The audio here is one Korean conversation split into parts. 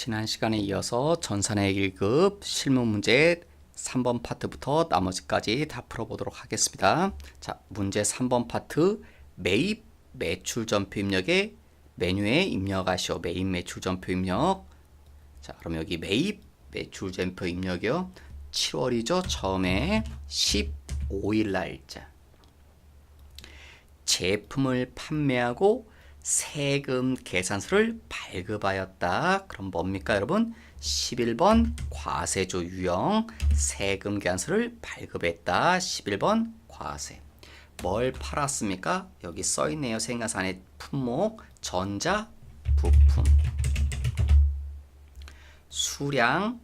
지난 시간에 이어서 전산의 1급 실무 문제 3번 파트부터 나머지까지 다 풀어보도록 하겠습니다. 자, 문제 3번 파트 매입 매출 전표 입력에 메뉴에 입력하시오. 매입 매출 전표 입력. 자, 그럼 여기 매입 매출 전표 입력이요. 7월이죠. 처음에 15일 날짜. 제품을 판매하고 세금 계산서를 발급하였다. 그럼 뭡니까 여러분? 11번 과세조 유형 세금 계산서를 발급했다. 11번 과세. 뭘 팔았습니까? 여기 써있네요. 생산의 품목 전자 부품. 수량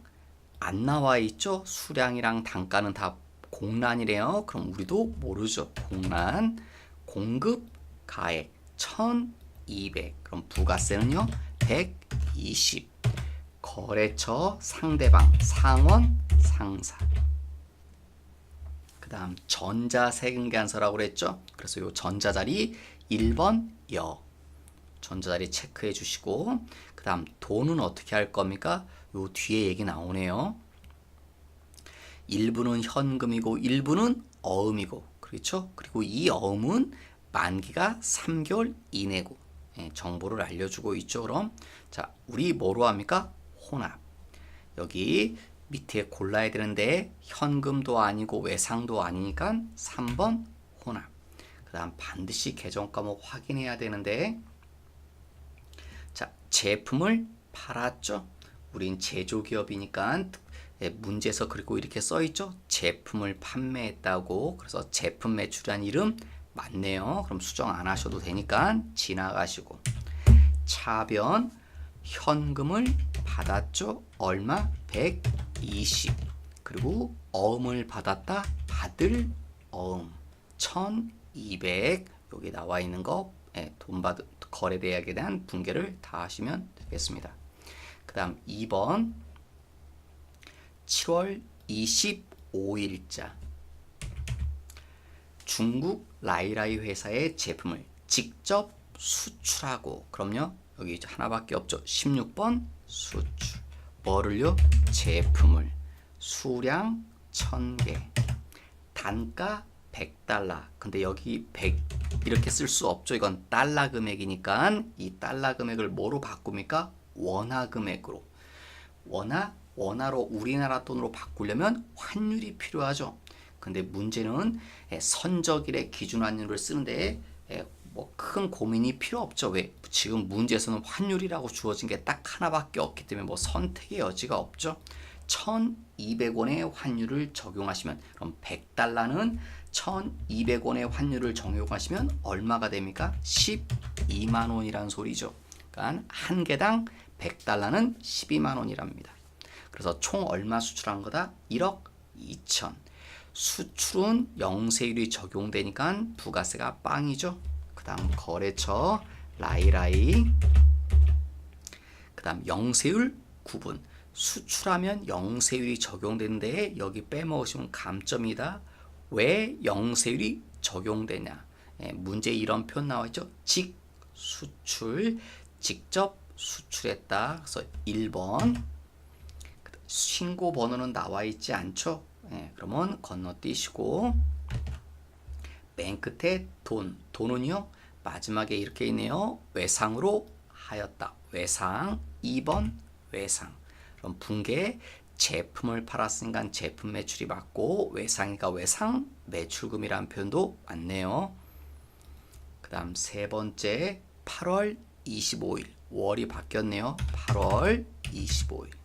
안 나와 있죠? 수량이랑 단가는 다 공란이래요. 그럼 우리도 모르죠. 공란 공급 가액 1200. 그럼 부가세는요 120. 거래처 상대방 상원 상사. 그 다음 전자세금계산서라고 그랬죠. 그래서 요 전자자리 1번 여 전자자리 체크해 주시고, 그 다음 돈은 어떻게 할 겁니까? 요 뒤에 얘기 나오네요. 일부는 현금이고 일부는 어음이고, 그렇죠? 그리고 이 어음은 만기가 3개월 이내고, 정보를 알려주고 있죠. 그럼 자, 우리 뭐로 합니까? 혼합. 여기 밑에 골라야 되는데 현금도 아니고 외상도 아니니까 3번 혼합. 그 다음 반드시 계정 과목 확인해야 되는데, 자, 제품을 팔았죠. 우린 제조기업이니까 문제에서 그리고 이렇게 써있죠. 제품을 판매했다고. 그래서 제품 매출이란 이름 맞네요. 그럼 수정 안 하셔도 되니까 지나가시고, 차변 현금을 받았죠. 얼마? 120. 그리고 어음을 받았다. 받을 어음 1200. 여기 나와 있는 거 돈 받은 거래대액에 대한 분계를 다 하시면 되겠습니다. 그 다음 2번 7월 25일자 중국 라이라이 회사의 제품을 직접 수출하고, 그럼요 여기 하나밖에 없죠. 16번 수출. 뭐를요? 제품을. 수량 1000개. 단가 100달러. 근데 여기 100 이렇게 쓸 수 없죠. 이건 달러 금액이니까 이 달러 금액을 뭐로 바꿉니까? 원화 금액으로. 원화로 우리나라 돈으로 바꾸려면 환율이 필요하죠. 근데 문제는 선적일의 기준 환율을 쓰는데 뭐 큰 고민이 필요 없죠. 왜? 지금 문제에서는 환율이라고 주어진 게 딱 하나밖에 없기 때문에 뭐 선택의 여지가 없죠. 1200원의 환율을 적용하시면, 그럼 100달러는 1200원의 환율을 적용하시면 얼마가 됩니까? 12만 원이란 소리죠. 그러니까 한 개당 100달러는 12만 원이랍니다. 그래서 총 얼마 수출한 거다? 1억 2천. 수출은 영세율이 적용되니까 부가세가 빵이죠. 그 다음 거래처 라이라이. 그 다음 영세율 구분. 수출하면 영세율이 적용되는데 여기 빼먹으시면 감점이다. 왜 영세율이 적용되냐? 문제 이런 표현 나와 있죠. 직수출. 직접 수출했다. 그래서 1번. 신고 번호는 나와 있지 않죠. 그러면 건너뛰시고, 맨 끝에 돈은요 마지막에 이렇게 있네요. 외상으로 하였다. 외상. 2번 외상. 그럼 분계 제품을 팔았으니까 제품 매출이 맞고, 외상이니까 외상 매출금이라는 표현도 맞네요. 그 다음 세 번째 8월 25일. 월이 바뀌었네요. 8월 25일.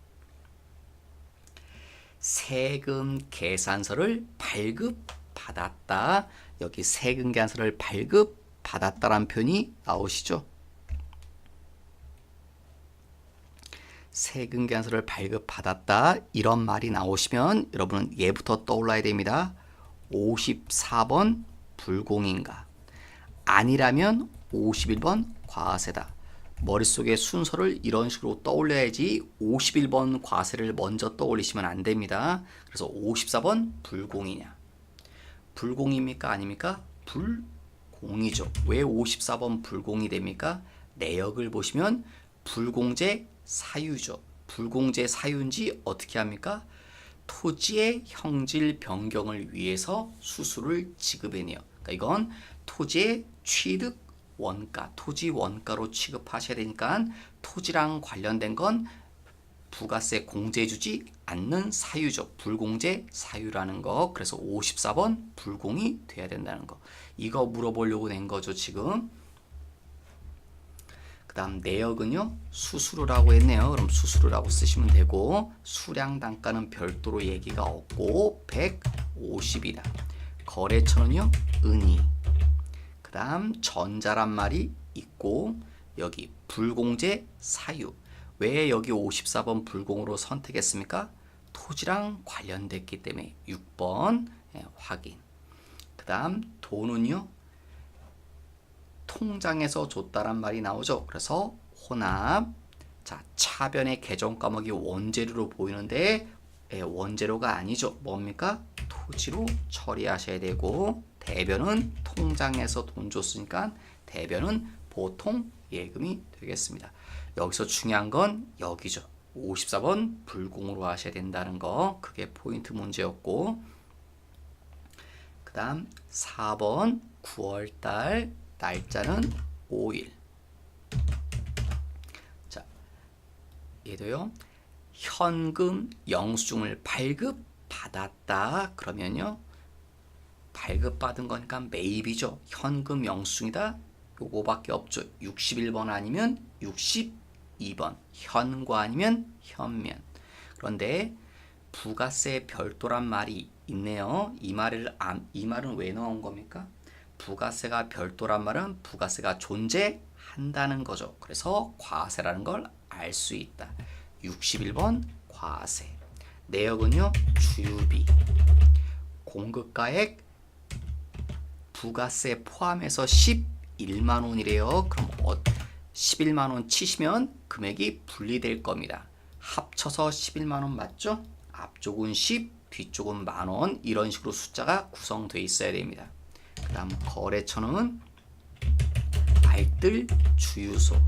세금 계산서를 발급받았다. 여기 세금 계산서를 발급받았다라는 표현이 나오시죠. 세금 계산서를 발급받았다 이런 말이 나오시면 여러분은 얘부터 떠올라야 됩니다. 54번 불공인가. 아니라면 51번 과세다. 머릿속에 순서를 이런 식으로 떠올려야지 51번 과세를 먼저 떠올리시면 안 됩니다. 그래서 54번 불공이냐. 불공입니까? 아닙니까? 불공이죠. 왜 54번 불공이 됩니까? 내역을 보시면 불공제 사유죠. 불공제 사유인지 어떻게 합니까? 토지의 형질 변경을 위해서 수수료를 지급해내요. 그러니까 이건 토지의 취득 원가, 토지 원가로 취급하셔야 되니까 토지랑 관련된 건 부가세 공제해주지 않는 사유죠. 불공제 사유라는 거. 그래서 54번 불공이 돼야 된다는 거. 이거 물어보려고 낸 거죠, 지금. 그 다음 내역은요. 수수료라고 했네요. 그럼 수수료라고 쓰시면 되고 수량 단가는 별도로 얘기가 없고 150이다. 거래처는요. 은이. 그 다음 전자란 말이 있고 여기 불공제 사유. 왜 여기 54번 불공으로 선택했습니까? 토지랑 관련됐기 때문에 6번 확인. 그 다음 돈은요. 통장에서 줬다란 말이 나오죠. 그래서 혼합. 자, 차변의 계정 과목이 원재료로 보이는데 원재료가 아니죠. 뭡니까? 토지로 처리하셔야 되고 대변은 통장에서 돈 줬으니까 대변은 보통 예금이 되겠습니다. 여기서 중요한 건 여기죠. 54번 불공으로 하셔야 된다는 거. 그게 포인트 문제였고 그 다음 4번 9월달 날짜는 5일. 자, 얘도요. 현금 영수증을 발급받았다. 그러면요. 발급받은 거니까 매입이죠. 현금 영수증이다. 요거밖에 없죠. 61번 아니면 62번. 현과 아니면 현면. 그런데 부가세 별도란 말이 있네요. 이 말은 왜 나온 겁니까? 부가세가 별도란 말은 부가세가 존재한다는 거죠. 그래서 과세라는 걸 알 수 있다. 61번 과세. 내역은요. 주유비. 공급가액 부가세 포함해서 11만 원이래요. 그럼 11만 원 치시면 금액이 분리될 겁니다. 합쳐서 11만 원 맞죠? 앞쪽은 10, 뒤쪽은 만 원. 이런 식으로 숫자가 구성되어 있어야 됩니다. 그 다음 거래처는 알뜰 주유소.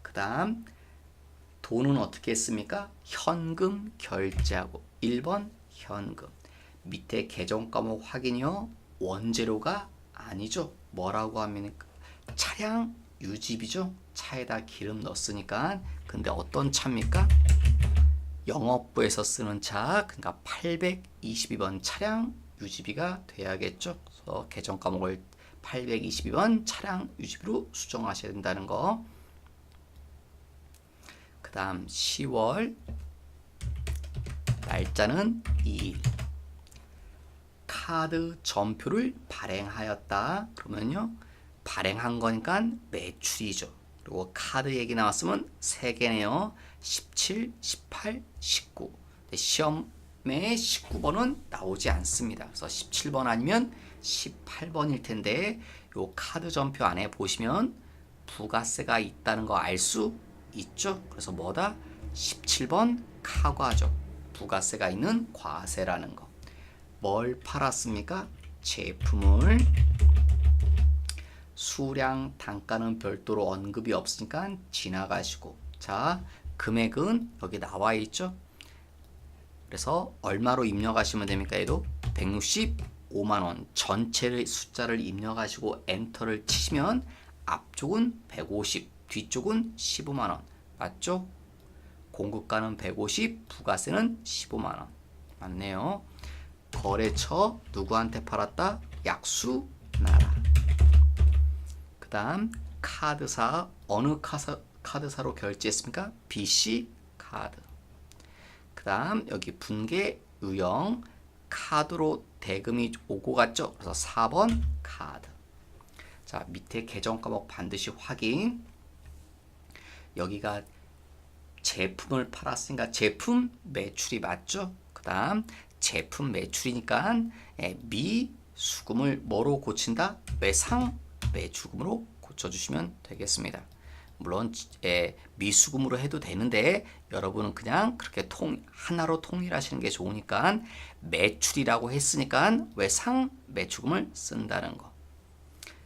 그 다음 돈은 어떻게 했습니까? 현금 결제하고 1번 현금. 밑에 계정 과목 확인이요. 원재료가 아니죠. 뭐라고 하면 차량 유지비죠. 차에다 기름 넣었으니까. 근데 어떤 차입니까? 영업부에서 쓰는 차. 그러니까 822번 차량 유지비가 돼야겠죠. 그래서 계정 과목을 822번 차량 유지비로 수정하셔야 된다는 거. 그 다음 10월 날짜는 2일. 카드 전표를 발행하였다. 그러면요. 발행한 거니까 매출이죠. 그리고 카드 얘기 나왔으면 3개네요. 17, 18, 19. 시험에 19번은 나오지 않습니다. 그래서 17번 아니면 18번일 텐데 요 카드 전표 안에 보시면 부가세가 있다는 거 알 수 있죠. 그래서 뭐다? 17번 카과죠. 부가세가 있는 과세라는 거. 뭘 팔았습니까? 제품을. 수량 단가는 별도로 언급이 없으니까 지나가시고. 자, 금액은 여기 나와 있죠. 그래서 얼마로 입력하시면 됩니까? 얘도 165만 원 전체의 숫자를 입력하시고 엔터를 치시면 앞쪽은 150, 뒤쪽은 15만 원. 맞죠? 공급가는 150, 부가세는 15만 원. 맞네요. 거래처 누구한테 팔았다? 약수나라. 그 다음 카드사 어느 카드사로 결제했습니까? BC 카드. 그 다음 여기 분계 유형 카드로 대금이 오고 갔죠. 그래서 4번 카드. 자, 밑에 계정 과목 반드시 확인. 여기가 제품을 팔았으니까 제품 매출이 맞죠. 그 다음 제품 매출이니까 미수금을 뭐로 고친다? 외상 매출금으로 고쳐주시면 되겠습니다. 물론 미수금으로 해도 되는데 여러분은 그냥 그렇게 하나로 통일하시는 게 좋으니까 매출이라고 했으니까 외상 매출금을 쓴다는 거.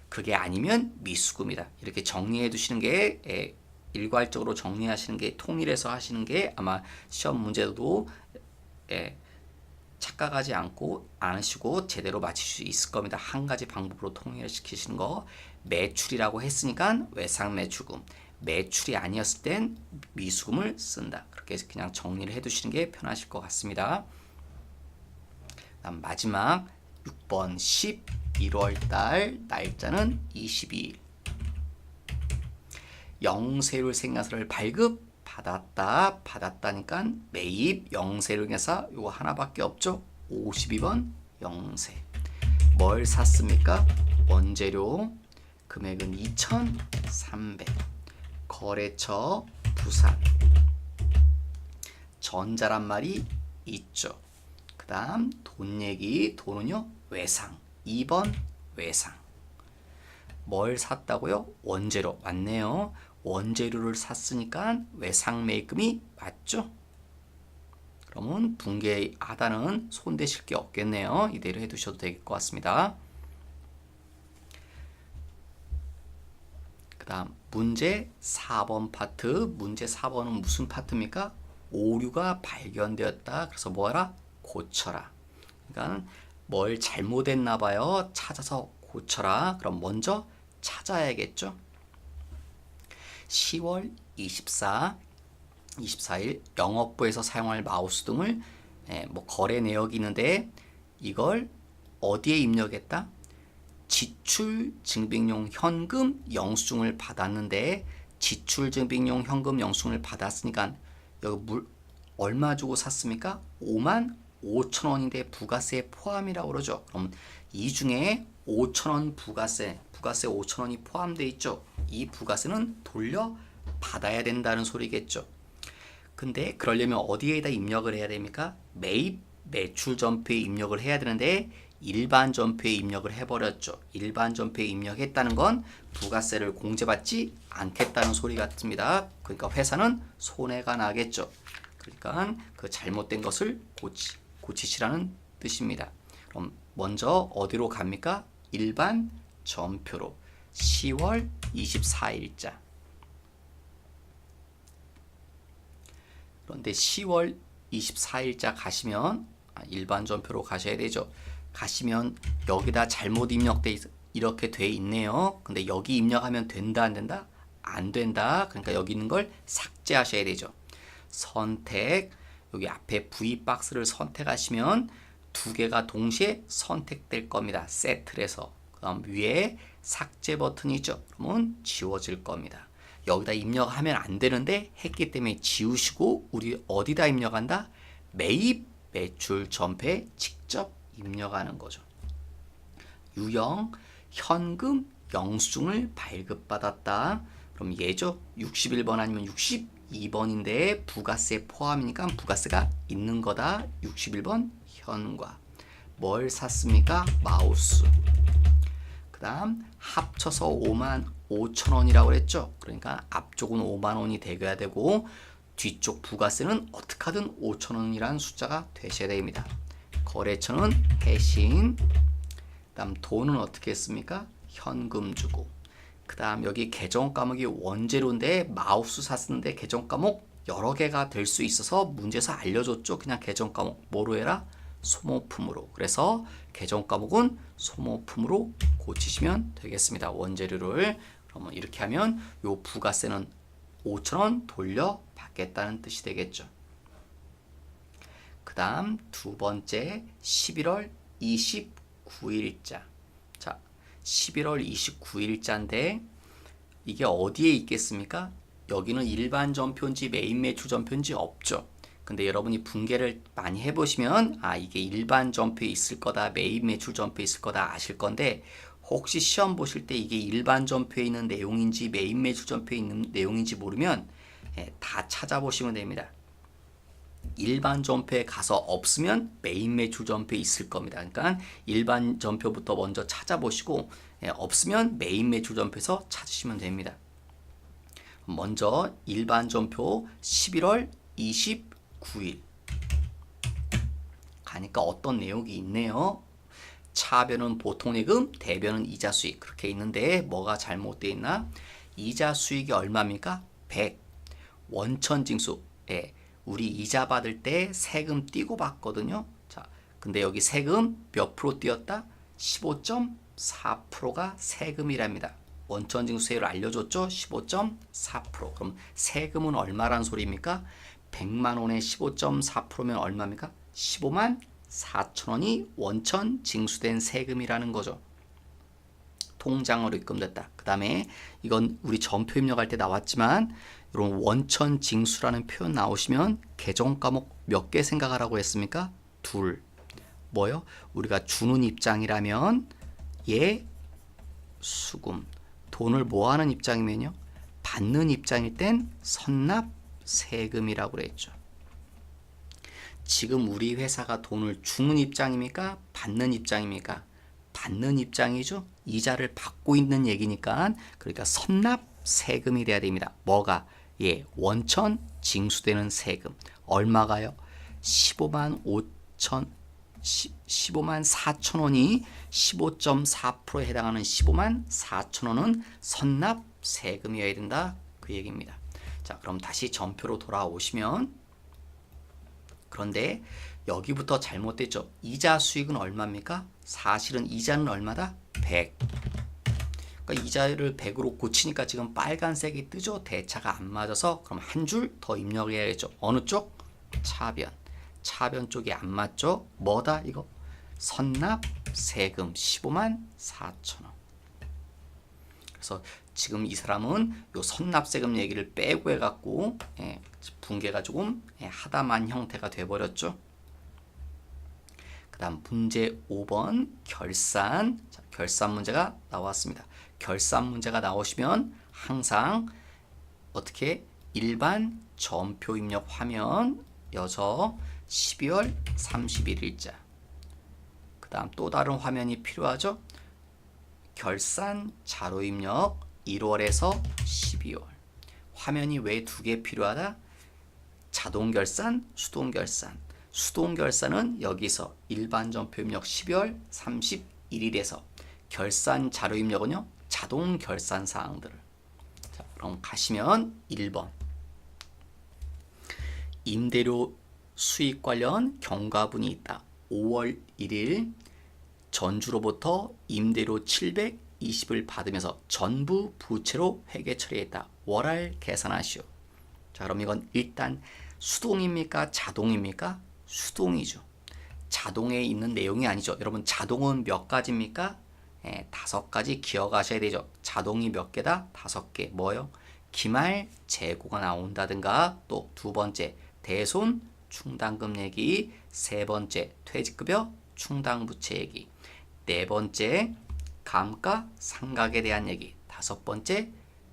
그게 아니면 미수금이다. 이렇게 정리해 두시는 게 일괄적으로 정리하시는 게 통일해서 하시는 게 아마 시험 문제도 착각하지 않으시고 제대로 맞힐 수 있을 겁니다. 한 가지 방법으로 통일시키시는 거. 매출이라고 했으니까 외상매출금, 매출이 아니었을 땐 미수금을 쓴다. 그렇게 해서 그냥 정리를 해두시는 게 편하실 것 같습니다. 다음 마지막 6번 11월달 날짜는 22일. 영세율 생산서를 받았다니까 매입 영세율 회사 요거 하나밖에 없죠. 52번 영세. 뭘 샀습니까? 원재료. 금액은 2,300. 거래처 부산. 전자란 말이 있죠. 그 다음 돈 얘기. 돈은요 외상. 2번 외상. 뭘 샀다고요? 원재료. 맞네요. 원재료를 샀으니까 외상 매입금이 맞죠? 그러면 분개하다는 손대실 게 없겠네요. 이대로 해두셔도 될 것 같습니다. 그 다음 문제 4번 파트. 문제 4번은 무슨 파트입니까? 오류가 발견되었다. 그래서 뭐하라? 고쳐라. 그러니까 뭘 잘못했나 봐요. 찾아서 고쳐라. 그럼 먼저 찾아야겠죠. 10월 24일 영업부에서 사용할 마우스 등을 거래 내역이 있는데 이걸 어디에 입력했다? 지출 증빙용 현금 영수증을 받았는데 지출 증빙용 현금 영수증을 받았으니까 여기 얼마 주고 샀습니까? 55,000원인데 부가세 포함이라고 그러죠. 그럼 이 중에 5,000원 부가세 5,000원이 포함되어 있죠. 이 부가세는 돌려받아야 된다는 소리겠죠. 근데 그러려면 어디에다 입력을 해야 됩니까? 매입 매출 전표에 입력을 해야 되는데 일반 전표에 입력을 해버렸죠. 일반 전표에 입력했다는 건 부가세를 공제받지 않겠다는 소리 같습니다. 그러니까 회사는 손해가 나겠죠. 그러니까 그 잘못된 것을 고치시라는 뜻입니다. 그럼 먼저 어디로 갑니까? 일반 전표로 10월 24일자. 그런데 10월 24일자 가시면 일반 전표로 가셔야 되죠. 가시면 여기다 잘못 입력돼 이렇게 돼 있네요. 근데 여기 입력하면 된다 안 된다? 안 된다. 그러니까 여기 있는 걸 삭제하셔야 되죠. 선택. 여기 앞에 V 박스를 선택하시면 두 개가 동시에 선택될 겁니다. 세트를 해서. 그 다음 위에 삭제 버튼이 있죠. 그러면 지워질 겁니다. 여기다 입력하면 안 되는데 했기 때문에 지우시고 우리 어디다 입력한다? 매입 매출 전표에 직접 입력하는 거죠. 유형 현금 영수증을 발급받았다. 그럼 얘죠. 61번 아니면 62번인데 부가세 포함이니까 부가세가 있는 거다. 61번 현과. 뭘 샀습니까? 마우스. 그 다음 합쳐서 55,000원이라고 그랬죠. 그러니까 앞쪽은 50,000원이 되어야 되고 뒤쪽 부가세는 어떻게 하든 5,000원이라는 숫자가 되셔야 됩니다. 거래처는 해신. 그 다음 돈은 어떻게 했습니까? 현금 주고. 그 다음 여기 계정 과목이 원재료인데 마우스 샀는데 계정 과목 여러 개가 될 수 있어서 문제에서 알려줬죠. 그냥 계정 과목 뭐로 해라? 소모품으로. 그래서 계정 과목은 소모품으로 고치시면 되겠습니다. 원재료를. 그러면 이렇게 하면 요 부가세는 5,000원 돌려받겠다는 뜻이 되겠죠. 그 다음 두 번째 11월 29일자. 자, 11월 29일자인데 이게 어디에 있겠습니까? 여기는 일반 전표인지 매입 매출 전표인지 없죠. 근데 여러분이 분개를 많이 해보시면 이게 일반 전표에 있을 거다, 매입 매출 전표에 있을 거다 아실 건데 혹시 시험 보실 때 이게 일반 전표에 있는 내용인지 매입 매출 전표에 있는 내용인지 모르면 다 찾아보시면 됩니다. 일반 전표에 가서 없으면 매입 매출 전표에 있을 겁니다. 그러니까 일반 전표부터 먼저 찾아보시고 없으면 매입 매출 전표에서 찾으시면 됩니다. 먼저 일반 전표 11월 29일 가니까 어떤 내용이 있네요. 차변은 보통예금, 대변은 이자 수익 그렇게 있는데 뭐가 잘못되어 있나? 이자 수익이 얼마입니까? 100. 원천징수. 예, 우리 이자 받을 때 세금 띄고 받거든요. 자, 근데 여기 세금 몇 프로 띄었다? 15.4%가 세금이랍니다. 원천징수세율을 알려줬죠? 15.4%. 그럼 세금은 얼마란 소리입니까? 100만 원에 15.4%면 얼마입니까? 15만 4천 원이 원천 징수된 세금이라는 거죠. 통장으로 입금됐다. 그 다음에 이건 우리 전표 입력할 때 나왔지만 이런 원천 징수라는 표현 나오시면 개정 과목 몇 개 생각하라고 했습니까? 둘. 뭐요? 우리가 주는 입장이라면 예, 수금. 돈을 뭐 하는 입장이면요? 받는 입장일 땐 선납 세금이라고 그랬죠. 지금 우리 회사가 돈을 주는 입장입니까? 받는 입장입니까? 받는 입장이죠. 이자를 받고 있는 얘기니까 그러니까 선납 세금이 돼야 됩니다. 뭐가? 예, 원천 징수되는 세금. 얼마가요? 15만 4천 원이 15.4%에 해당하는 15만 4천 원은 선납 세금이어야 된다. 그 얘기입니다. 자, 그럼 다시 전표로 돌아오시면 그런데 여기부터 잘못됐죠. 이자 수익은 얼마입니까? 사실은 이자는 얼마다? 100. 그러니까 이자를 100으로 고치니까 지금 빨간색이 뜨죠. 대차가 안 맞아서 그럼 한 줄 더 입력해야겠죠. 어느 쪽? 차변. 차변 쪽이 안 맞죠. 뭐다 이거? 선납 세금 15만 4천 원. 그래서 지금 이 사람은 요 선납세금 얘기를 빼고 해갖고 붕괴가 조금 하다만 형태가 돼버렸죠. 그 다음 문제 5번 결산. 자, 결산 문제가 나왔습니다. 결산 문제가 나오시면 항상 어떻게 일반 전표 입력 화면 여서 12월 31일자. 그 다음 또 다른 화면이 필요하죠. 결산 자료 입력 1월에서 12월. 화면이 왜 두 개 필요하다? 자동 결산, 수동 결산. 수동 결산은 여기서 일반 전표 입력 12월 31일에서 결산 자료 입력은요. 자동 결산 사항들을. 자, 그럼 가시면 1번. 임대료 수익 관련 경과분이 있다. 5월 1일 전주로부터 임대료 720을 받으면서 전부 부채로 회계 처리했다. 월할 계산하시오. 자, 그럼 이건 일단 수동입니까? 자동입니까? 수동이죠. 자동에 있는 내용이 아니죠. 여러분 자동은 몇 가지입니까? 5가지 기억하셔야 되죠. 자동이 몇 개다? 5개. 뭐요? 기말 재고가 나온다든가 또 두 번째 대손 충당금 얘기, 세 번째 퇴직급여 충당부채 얘기, 네 번째 감가 상각에 대한 얘기, 다섯 번째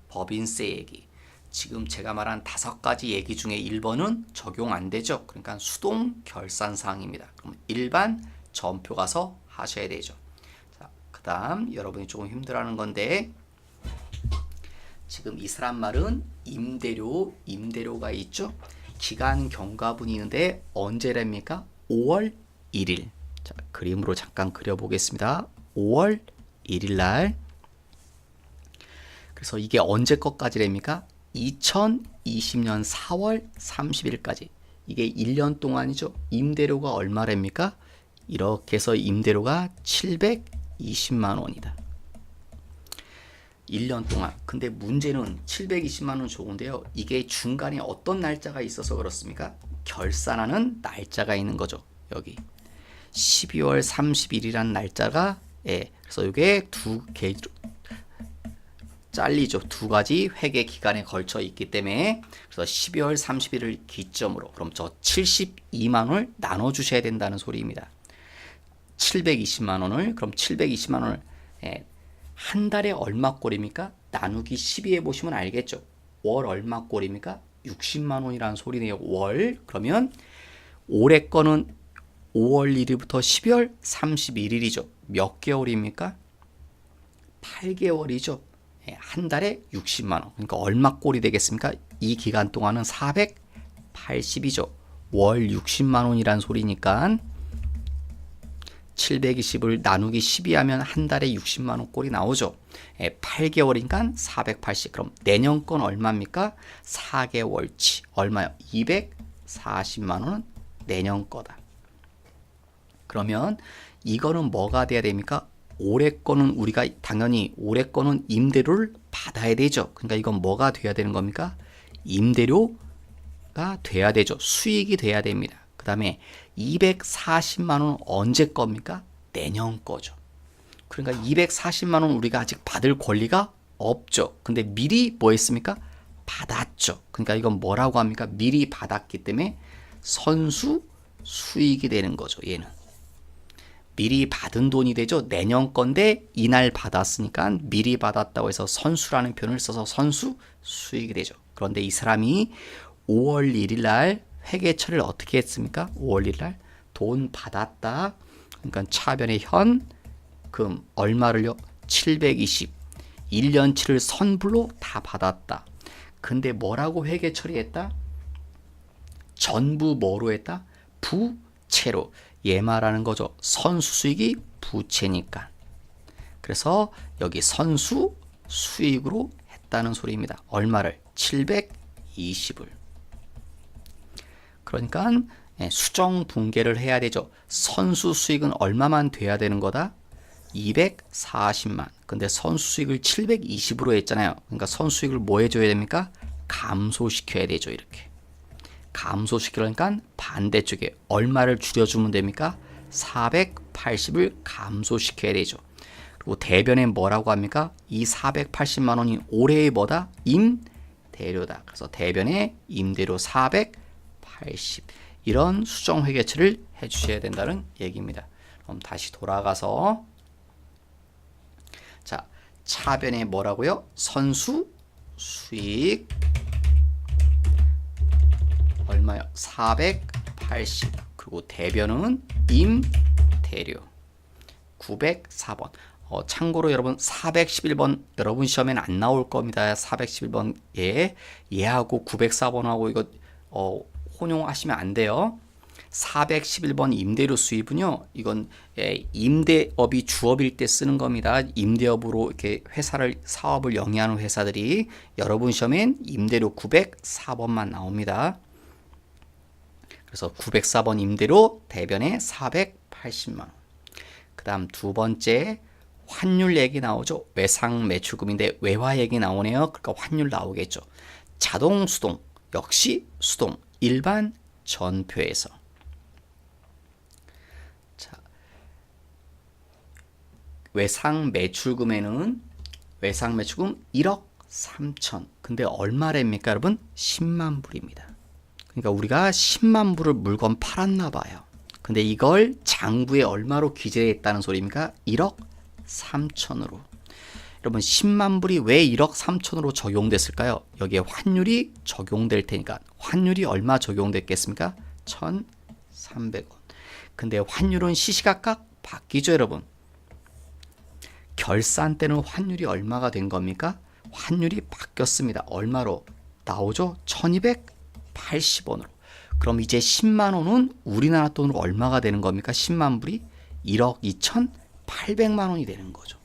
법인세 얘기. 지금 제가 말한 5가지 얘기 중에 1번은 적용 안 되죠. 그러니까 수동 결산 사항입니다. 그럼 일반 전표 가서 하셔야 되죠. 자, 그 다음 여러분이 조금 힘들어하는 건데 지금 이 사람 말은 임대료가 있죠. 기간 경과분이 있는데 언제랍니까? 5월 1일. 자, 그림으로 잠깐 그려보겠습니다. 5월 1일 날. 그래서 이게 언제 것까지랍니까? 2020년 4월 30일까지. 이게 1년 동안이죠. 임대료가 얼마랍니까? 이렇게 해서 임대료가 720만 원이다. 1년 동안. 근데 문제는 720만 원 좋은데요. 이게 중간에 어떤 날짜가 있어서 그렇습니까? 결산하는 날짜가 있는 거죠. 여기 12월 30일이라는 날짜가 그래서 이게 두 개 잘리죠. 2가지 회계 기간에 걸쳐 있기 때문에 그래서 12월 30일을 기점으로 그럼 저 72만 원을 나눠 주셔야 된다는 소리입니다. 720만 원을 그럼 720만 원을 한 달에 얼마 꼴입니까? 나누기 12해 보시면 알겠죠. 월 얼마 꼴입니까? 60만 원이라는 소리네요. 월. 그러면 올해 거는 5월 1일부터 12월 31일이죠. 몇 개월입니까? 8개월이죠. 한 달에 60만 원. 그러니까 얼마 꼴이 되겠습니까? 이 기간 동안은 480이죠. 월 60만 원이란 소리니까 720을 나누기 12 하면 한 달에 60만 원 꼴이 나오죠. 8개월이니까 480. 그럼 내년 건 얼마입니까? 4개월치. 얼마요? 240만 원은 내년 거다. 그러면 이거는 뭐가 돼야 됩니까? 올해 거는 우리가 당연히 올해 거는 임대료를 받아야 되죠. 그러니까 이건 뭐가 돼야 되는 겁니까? 임대료가 돼야 되죠. 수익이 돼야 됩니다. 그 다음에 240만 원은 언제 겁니까? 내년 거죠. 그러니까 240만 원 우리가 아직 받을 권리가 없죠. 근데 미리 뭐 했습니까? 받았죠. 그러니까 이건 뭐라고 합니까? 미리 받았기 때문에 선수 수익이 되는 거죠. 얘는. 미리 받은 돈이 되죠. 내년 건데 이날 받았으니까 미리 받았다고 해서 선수라는 표현을 써서 선수 수익이 되죠. 그런데 이 사람이 5월 1일 날 회계처리를 어떻게 했습니까? 5월 1일 날 돈 받았다. 그러니까 차변의 현금 얼마를요? 720. 1년치를 선불로 다 받았다. 근데 뭐라고 회계 처리했다? 전부 뭐로 했다? 부채로. 얘 말하는 거죠. 선수 수익이 부채니까. 그래서 여기 선수 수익으로 했다는 소리입니다. 얼마를? 720을. 그러니까 수정 분계를 해야 되죠. 선수 수익은 얼마만 돼야 되는 거다? 240만. 근데 선수 수익을 720으로 했잖아요. 그러니까 선수 수익을 뭐 해줘야 됩니까? 감소시켜야 되죠. 이렇게. 감소시키려니까 반대쪽에 얼마를 줄여주면 됩니까? 480을 감소시켜야 되죠. 그리고 대변에 뭐라고 합니까? 이 480만 원이 올해의 뭐다? 임대료다. 그래서 대변에 임대료 480. 이런 수정 회계처리를 해주셔야 된다는 얘기입니다. 그럼 다시 돌아가서 자, 차변에 뭐라고요? 선수 수익 얼마요? 480. 그리고 대변은 임대료 904번. 참고로 여러분 411번 여러분 시험에는 안 나올 겁니다. 411번 얘하고 904번하고 이거 혼용하시면 안 돼요. 411번 임대료 수입은요. 이건 임대업이 주업일 때 쓰는 겁니다. 임대업으로 이렇게 사업을 영위하는 회사들이 여러분 시험엔 임대료 904번만 나옵니다. 그래서 904번 임대료 대변에 480만 원. 그 다음 두 번째 환율 얘기 나오죠. 외상 매출금인데 외화 얘기 나오네요. 그러니까 환율 나오겠죠. 자동 수동 역시 수동 일반 전표에서 자, 외상 매출금에는 외상 매출금 1억 3천. 근데 얼마랍니까 여러분? 10만 불입니다. 그러니까 우리가 10만 불을 물건 팔았나 봐요. 근데 이걸 장부에 얼마로 기재했다는 소리입니까? 1억 3천으로. 여러분 10만 불이 왜 1억 3천으로 적용됐을까요? 여기에 환율이 적용될 테니까. 환율이 얼마 적용됐겠습니까? 1,300원. 근데 환율은 시시각각 바뀌죠 여러분. 결산 때는 환율이 얼마가 된 겁니까? 환율이 바뀌었습니다. 얼마로 나오죠? 1280원으로. 그럼 이제 10만 원은 우리나라 돈으로 얼마가 되는 겁니까? 10만 불이 1억 2,800만 원이 되는 거죠.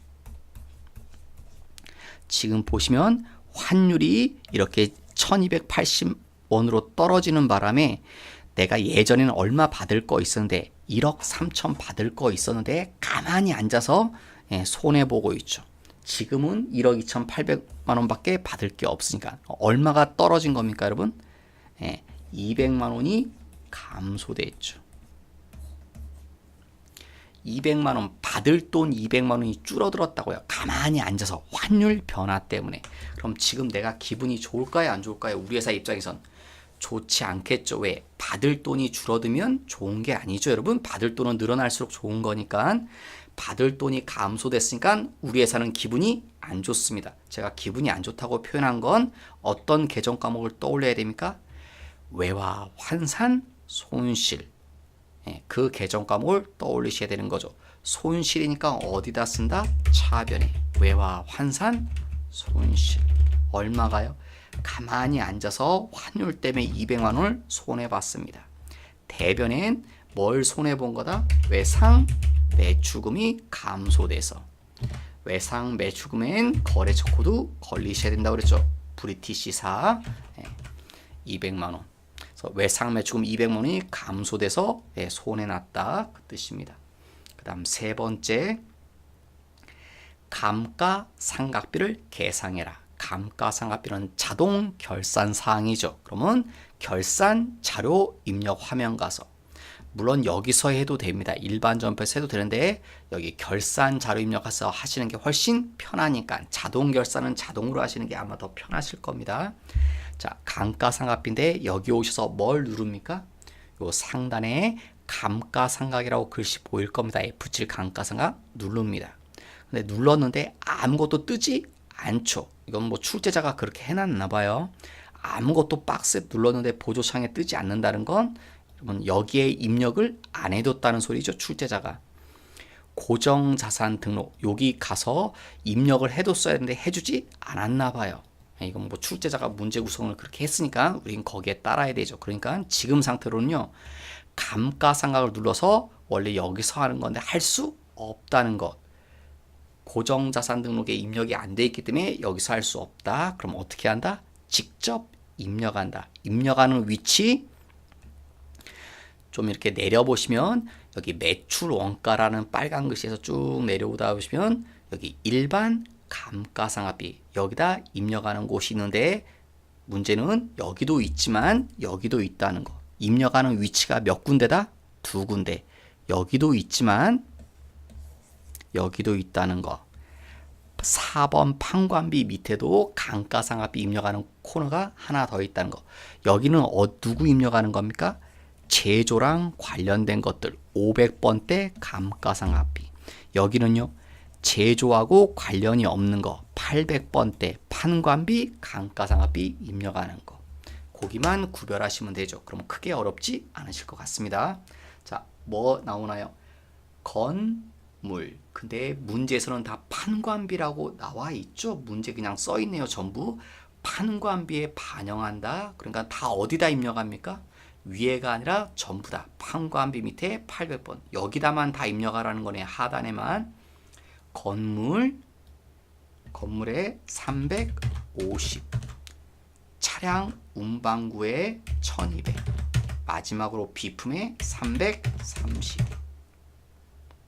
지금 보시면 환율이 이렇게 1280원으로 떨어지는 바람에 내가 예전에는 얼마 받을 거 있었는데 1억 3천 받을 거 있었는데 가만히 앉아서 손해보고 있죠. 지금은 1억 2,800만 원밖에 받을 게 없으니까 얼마가 떨어진 겁니까 여러분? 200만 원이 감소됐죠. 200만 원 받을 돈 200만 원이 줄어들었다고요. 가만히 앉아서 환율 변화 때문에. 그럼 지금 내가 기분이 좋을까요? 안 좋을까요? 우리 회사 입장에선 좋지 않겠죠. 왜? 받을 돈이 줄어들면 좋은 게 아니죠. 여러분 받을 돈은 늘어날수록 좋은 거니까 받을 돈이 감소됐으니까 우리 회사는 기분이 안 좋습니다. 제가 기분이 안 좋다고 표현한 건 어떤 계정 과목을 떠올려야 됩니까? 외화 환산 손실. 그 계정 과목을 떠올리셔야 되는 거죠. 손실이니까 어디다 쓴다? 차변에. 외화 환산 손실. 얼마가요? 가만히 앉아서 환율 때문에 200만 원을 손해봤습니다. 대변엔 뭘 손해본 거다? 외상 매출금이 감소돼서 외상 매출금엔 거래처 코드 걸리셔야 된다고 그랬죠. 브리티시사 200만 원. 그래서 외상 매출금 200만 원이 감소돼서 손해 났다 그 뜻입니다. 그다음 세 번째, 감가상각비를 계상해라. 감가상각비는 자동 결산 사항이죠. 그러면 결산 자료 입력 화면 가서, 물론 여기서 해도 됩니다. 일반 점표에서 해도 되는데 여기 결산 자료 입력해서 하시는 게 훨씬 편하니까 자동 결산은 자동으로 하시는 게 아마 더 편하실 겁니다. 자, 감가상각비인데 여기 오셔서 뭘 누릅니까? 요 상단에 감가상각이라고 글씨 보일 겁니다. F7 감가상각 누릅니다. 근데 눌렀는데 아무것도 뜨지 않죠. 이건 뭐 출제자가 그렇게 해놨나 봐요. 아무것도 박스에 눌렀는데 보조창에 뜨지 않는다는 건 여러분 여기에 입력을 안 해뒀다는 소리죠. 출제자가. 고정자산 등록 여기 가서 입력을 해뒀어야 했는데 해주지 않았나 봐요. 이건 뭐 출제자가 문제 구성을 그렇게 했으니까 우린 거기에 따라야 되죠. 그러니까 지금 상태로는요, 감가상각을 눌러서 원래 여기서 하는 건데 할 수 없다는 것. 고정자산 등록에 입력이 안 돼 있기 때문에 여기서 할 수 없다. 그럼 어떻게 한다? 직접 입력한다. 입력하는 위치 좀 이렇게 내려보시면 여기 매출 원가라는 빨간 글씨에서 쭉 내려오다 보시면 여기 일반 감가상각비 여기다 입력하는 곳이 있는데 문제는 여기도 있지만 여기도 있다는 거. 입력하는 위치가 몇 군데다? 두 군데. 여기도 있지만 여기도 있다는 거. 4번 판관비 밑에도 감가상각비 입력하는 코너가 하나 더 있다는 거. 여기는 누구 입력하는 겁니까? 제조랑 관련된 것들 500번대 감가상각비. 여기는요, 제조하고 관련이 없는 거 800번대 판관비 감가상각비 입력하는 거. 거기만 구별하시면 되죠. 그럼 크게 어렵지 않으실 것 같습니다. 자, 뭐 나오나요? 건물. 근데 문제에서는 다 판관비라고 나와 있죠. 문제 그냥 써 있네요. 전부 판관비에 반영한다. 그러니까 다 어디다 입력합니까? 위에가 아니라 전부 다 판관비 밑에 800번 여기다만 다 입력하라는 거네. 하단에만. 건물에 350, 차량 운반구에 1200, 마지막으로 비품에 330.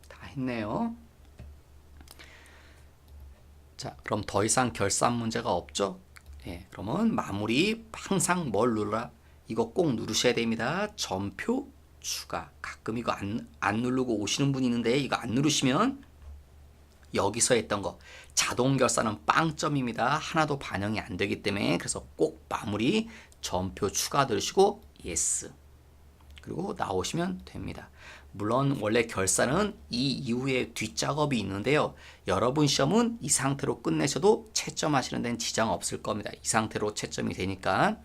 다 했네요. 자, 그럼 더 이상 결산 문제가 없죠? 그러면 마무리 항상 뭘 눌러라? 이거 꼭 누르셔야 됩니다. 전표 추가. 가끔 이거 안 누르고 오시는 분이 있는데 이거 안 누르시면 여기서 했던 거 자동 결산은 빵점입니다. 하나도 반영이 안 되기 때문에. 그래서 꼭 마무리 전표 추가 누르시고 예스. 그리고 나오시면 됩니다. 물론 원래 결산은 이 이후에 뒷작업이 있는데요. 여러분 시험은 이 상태로 끝내셔도 채점하시는 데는 지장 없을 겁니다. 이 상태로 채점이 되니까.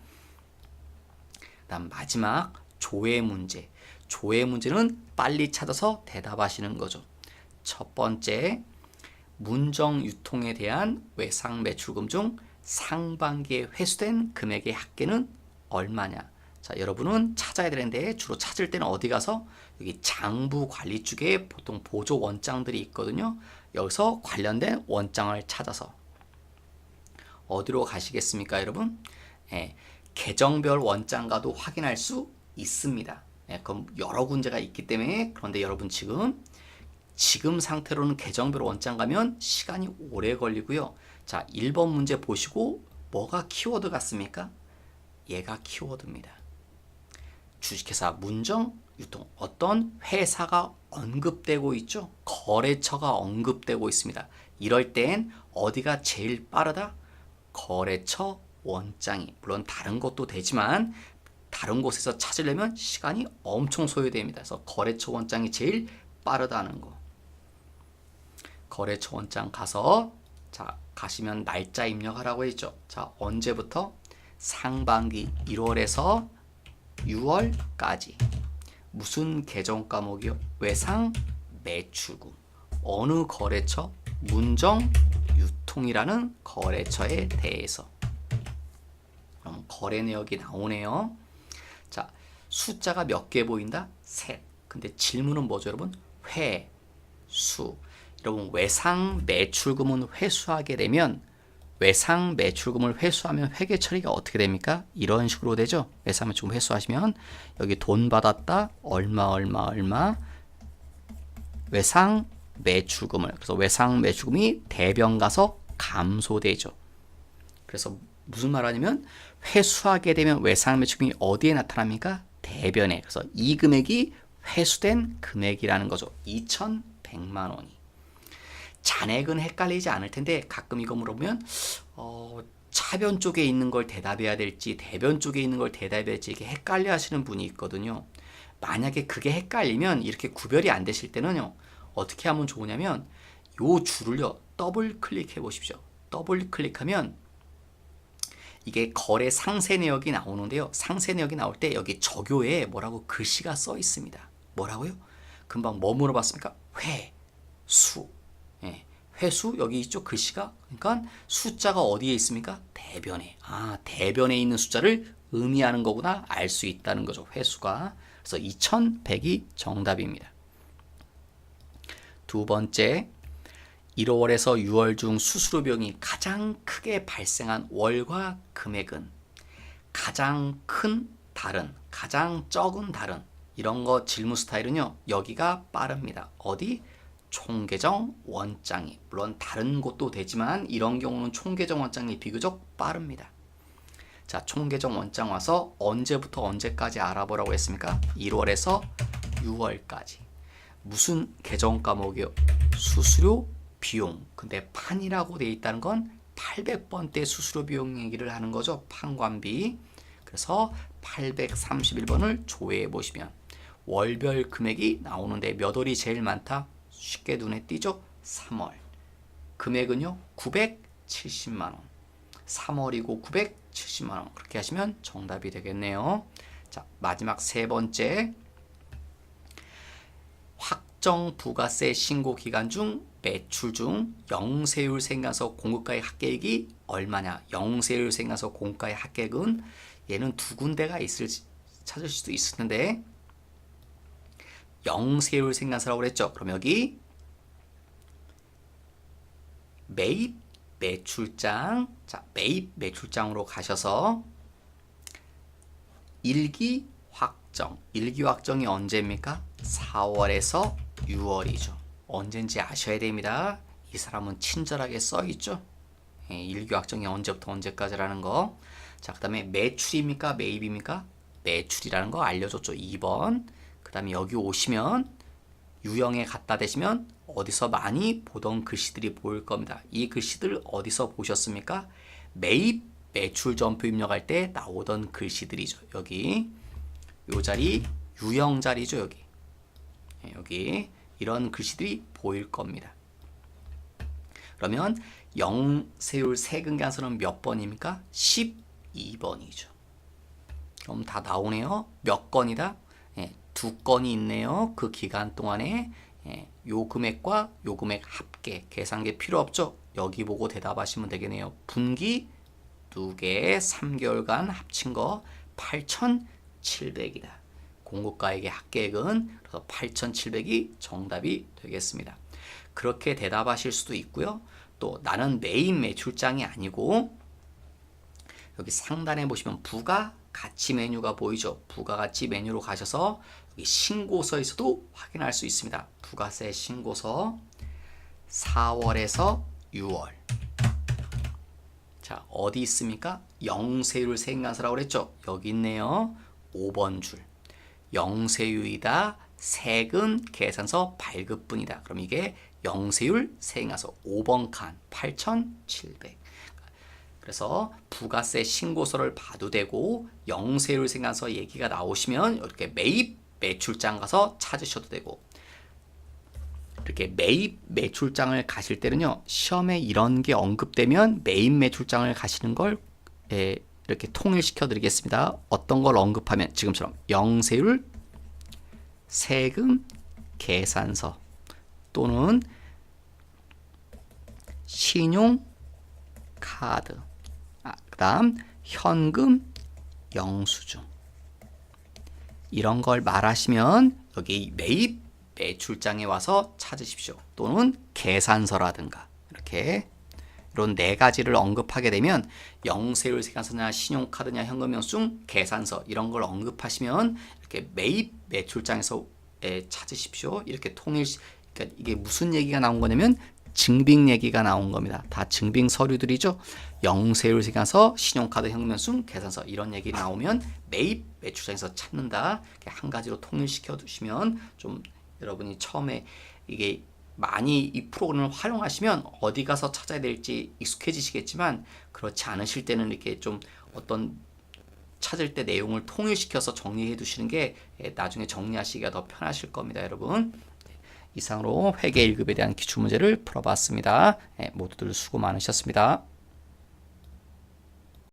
그다음 마지막 조회 문제. 조회 문제는 빨리 찾아서 대답하시는 거죠. 첫 번째, 문정 유통에 대한 외상 매출금 중 상반기에 회수된 금액의 합계는 얼마냐? 자, 여러분은 찾아야 되는데 주로 찾을 때는 어디 가서 여기 장부 관리 쪽에 보통 보조 원장들이 있거든요. 여기서 관련된 원장을 찾아서 어디로 가시겠습니까, 여러분? 계정별 원장과도 확인할 수 있습니다. 그럼 여러 군데가 있기 때문에. 그런데 여러분 지금 상태로는 계정별 원장 가면 시간이 오래 걸리고요. 자, 1번 문제 보시고 뭐가 키워드 같습니까? 얘가 키워드입니다. 주식회사 문정 유통 어떤 회사가 언급되고 있죠? 거래처가 언급되고 있습니다. 이럴 땐 어디가 제일 빠르다? 거래처 원장이. 물론 다른 것도 되지만 다른 곳에서 찾으려면 시간이 엄청 소요됩니다. 그래서 거래처 원장이 제일 빠르다는 거. 거래처 원장 가서 자, 가시면 날짜 입력하라고 했죠. 자, 언제부터? 상반기 1월에서 6월까지. 무슨 계정 과목이요? 외상 매출금. 어느 거래처? 문정 유통이라는 거래처에 대해서. 그럼 거래 내역이 나오네요. 자, 숫자가 몇 개 보인다? 셋. 근데 질문은 뭐죠, 여러분? 회, 수. 여러분 외상 매출금은 회수하게 되면 외상 매출금을 회수하면 회계 처리가 어떻게 됩니까? 이런 식으로 되죠. 외상 매출금 회수하시면 여기 돈 받았다 얼마 외상 매출금을 그래서 외상 매출금이 대변 가서 감소되죠. 그래서 무슨 말하냐면 회수하게 되면 외상 매출금이 어디에 나타납니까? 대변에. 그래서 이 금액이 회수된 금액이라는 거죠. 2,100만 원이. 잔액은 헷갈리지 않을 텐데 가끔 이거 물어보면 차변 쪽에 있는 걸 대답해야 될지 대변 쪽에 있는 걸 대답해야 될지 이렇게 헷갈려 하시는 분이 있거든요. 만약에 그게 헷갈리면 이렇게 구별이 안 되실 때는요. 어떻게 하면 좋으냐면 요 줄을요. 더블 클릭해 보십시오. 더블 클릭하면 이게 거래 상세 내역이 나오는데요. 상세 내역이 나올 때 여기 적요에 뭐라고 글씨가 써 있습니다. 뭐라고요? 금방 뭐 물어봤습니까? 회수. 예, 회수 여기 이쪽 글씨가 그러니까 숫자가 어디에 있습니까? 대변에. 아, 대변에 있는 숫자를 의미하는 거구나 알 수 있다는 거죠. 회수가. 그래서 2,100이 정답입니다. 두 번째, 1월에서 6월 중 수수료 비용이 가장 크게 발생한 월과 금액은 가장 큰 다른, 가장 적은 다른 이런 거 질문 스타일은요. 여기가 빠릅니다. 어디? 총계정 원장이. 물론 다른 곳도 되지만 이런 경우는 총계정 원장이 비교적 빠릅니다. 자, 총계정 원장 와서 언제부터 언제까지 알아보라고 했습니까? 1월에서 6월까지. 무슨 계정 과목이요? 수수료 비용. 근데 판이라고 되어 있다는 건 800번대 수수료 비용 얘기를 하는 거죠. 판관비. 그래서 831번을 조회해 보시면 월별 금액이 나오는데 몇 월이 제일 많다? 쉽게 눈에 띄죠? 3월. 금액은요? 970만 원. 3월이고 970만 원. 그렇게 하시면 정답이 되겠네요. 자, 마지막 세 번째. 확정 부가세 신고 기간 중 매출 중 영세율 생가서 공급가액 합계액이 얼마냐? 영세율 생가서 공급가액 합계액은 얘는 두 군데가 찾을 수도 있을 텐데 영세율 생간서라고 그랬죠. 그럼 여기 매입 매출장, 자 매입 매출장으로 가셔서 일기 확정, 일기 확정이 언제입니까? 4월에서 6월이죠. 언젠지 아셔야 됩니다. 이 사람은 친절하게 써있죠. 일기 확정이 언제부터 언제까지라는 거. 자, 그 다음에 매출입니까? 매입입니까? 매출이라는 거 알려줬죠. 2번. 그 다음에 여기 오시면 유형에 갖다 대시면 어디서 많이 보던 글씨들이 보일 겁니다. 이 글씨들 어디서 보셨습니까? 매입 매출 점표 입력할 때 나오던 글씨들이죠. 여기 요 자리 유형 자리죠. 여기 여기 이런 글씨들이 보일 겁니다. 그러면 영세율 세금계산서는 몇 번입니까? 12번이죠. 그럼 다 나오네요. 몇 건이다? 두 건이 있네요. 그 기간 동안에 요 금액과 요 금액 합계 계산기 필요 없죠. 여기 보고 대답하시면 되겠네요. 분기 2개 3개월간 합친 거 8,700이다. 공급가액의 합계액은 그래서 8,700이 정답이 되겠습니다. 그렇게 대답하실 수도 있고요. 또 나는 메인 매출장이 아니고 여기 상단에 보시면 부가가치 메뉴가 보이죠. 부가가치 메뉴로 가셔서 여기 신고서에서도 확인할 수 있습니다. 부가세 신고서 4월에서 6월. 자, 어디 있습니까? 영세율 세금관서라고 그랬죠. 여기 있네요. 5번 줄. 영세율이다. 세금 계산서 발급분이다. 그럼 이게 영세율 세금관서 5번 칸 8,700. 그래서 부가세 신고서를 봐도 되고 영세율 세금관서 얘기가 나오시면 이렇게 매입 매출장 가서 찾으셔도 되고 이렇게 매입 매출장을 가실 때는요. 시험에 이런 게 언급되면 매입 매출장을 가시는 걸 이렇게 통일시켜 드리겠습니다. 어떤 걸 언급하면 지금처럼 영세율 세금 계산서 또는 신용 카드 그 다음 현금 영수증 이런 걸 말하시면 여기 매입 매출장에 와서 찾으십시오. 또는 계산서라든가 이렇게 이런 네 가지를 언급하게 되면 영세율세관서냐 신용카드냐 현금영수증 계산서 이런 걸 언급하시면 이렇게 매입 매출장에서 찾으십시오. 이렇게 그러니까 이게 무슨 얘기가 나온 거냐면 증빙 얘기가 나온 겁니다. 다 증빙 서류들이죠. 영세율세관서 신용카드 현금영수증 계산서 이런 얘기 나오면 매입 매출장에서 찾는다. 한 가지로 통일시켜 두시면 좀 여러분이 처음에 이게 많이 이 프로그램을 활용하시면 어디 가서 찾아야 될지 익숙해지시겠지만 그렇지 않으실 때는 이렇게 좀 어떤 찾을 때 내용을 통일시켜서 정리해 두시는 게 나중에 정리하시기가 더 편하실 겁니다, 여러분. 이상으로 회계 1급에 대한 기출문제를 풀어봤습니다. 모두들 수고 많으셨습니다.